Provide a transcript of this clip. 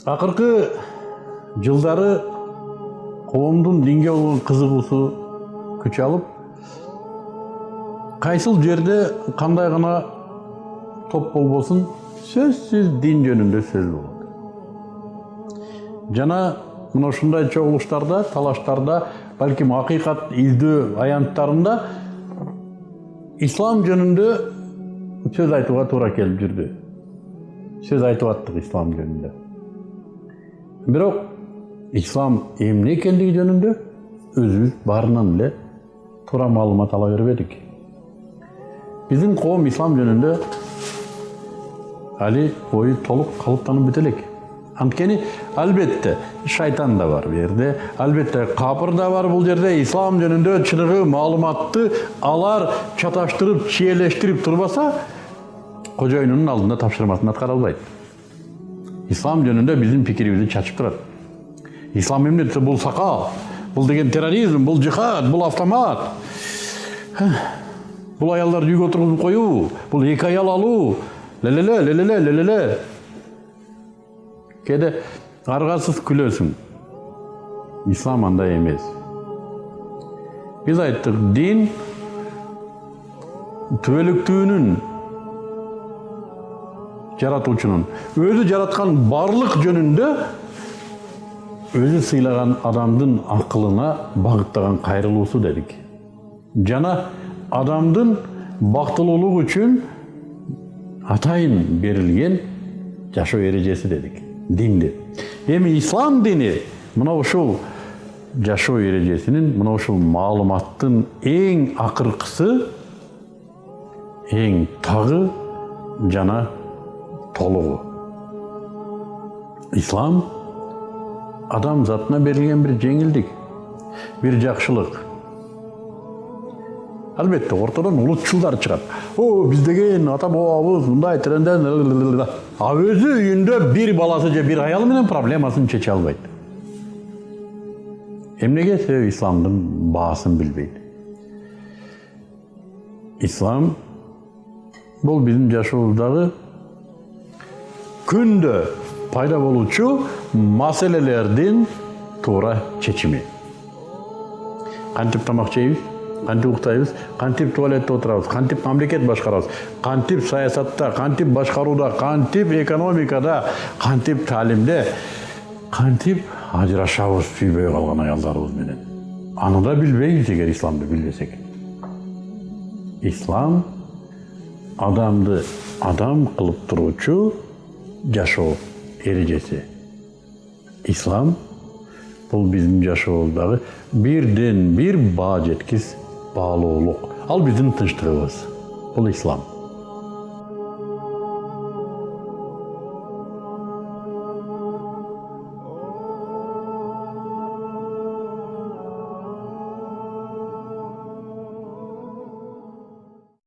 Акыркы жылдары коомдун динге болгон кызыгуусу күч алып, кайсыл жерде кандай гана топ болбосун сөзсүз дин жөнүндө сөз болот. Жана мына ушундай чогулуштарда, талаштарда, балким акыйкат издөө аянттарында ислам жөнүндө сөз айтууга туура келип жүрдү. Сөз айтып аттык ислам жөнүндө. Бирок ислам эмне экендиги жөнүндө өзүбүз баарынан эле туура маалымат ала бербедик. Биздин коом ислам жөнүндө али ою толук калыптанып бүт элек. Анткени албетте шайтан да бар бу жерде, албетте капыр да бар бул жерде. Ислам жөнүндө чыныгы маалыматты алар чаташтырып, чиелештирип турбаса, кожоюнунун алдында тапшырмасын аткара албайт. Ислам жөнүндө биздин пикирибизди чачып турат. Ислам эмне десе, бул сакал, бул деген терроризм, бул жихад, бул автомат. Бул аялдарды үйгө отургузуп коюу, бул эки аял алуу. Лелеле. Кеде аргасыз күлөсүң. Ислам андай эмес. Биз айттык, дин түбөлүктүүнүн жаратуучунун өзү жараткан барлык жөнүндө өзү сыйлаган адамдын акылына багыттаган кайрылуусу дедик. Жана адамдын бактылуулугу үчүн атайын берилген жашоо эрежеси дедик. Динди. Эми ислам дини мына ушул жашоо эрежесинин, мына ушул маалыматтын эң акыркысы, эң тагы жана толугу. Ислам адам затына берилген бир жеңилдик, бир жакшылык. Албетте ортодон улутчулдар чыгат. О, биз деген ата бабабыз мындай тренден. А өзү үйүндө бир баласы же бир аял менен проблемасын чече албайт. Эмнеге? Себеби исламдын баасын билбейт. Ислам бул биздин жашообуздагы күндө пайда болуучу маселелердин туура чечими. Кантип тамак жейбиз, кантип уктайбыз, кантип туалетте отурабыз, кантип мамлекет башкарабыз, кантип саясатта, кантип башкарууда, кантип экономикада, кантип таалимде, кантип ажырашабыз сүйбөй калган аялдарыбыз менен. Аны да билбейбиз эгер исламды билбесек. Ислам адамды адам кылып туруучу жашоо эрежеси. Ислам бул биздин жашообуздагы бирден бир баа жеткис баалуулук. Ал биздин тынчтыгыбыз. Бул ислам.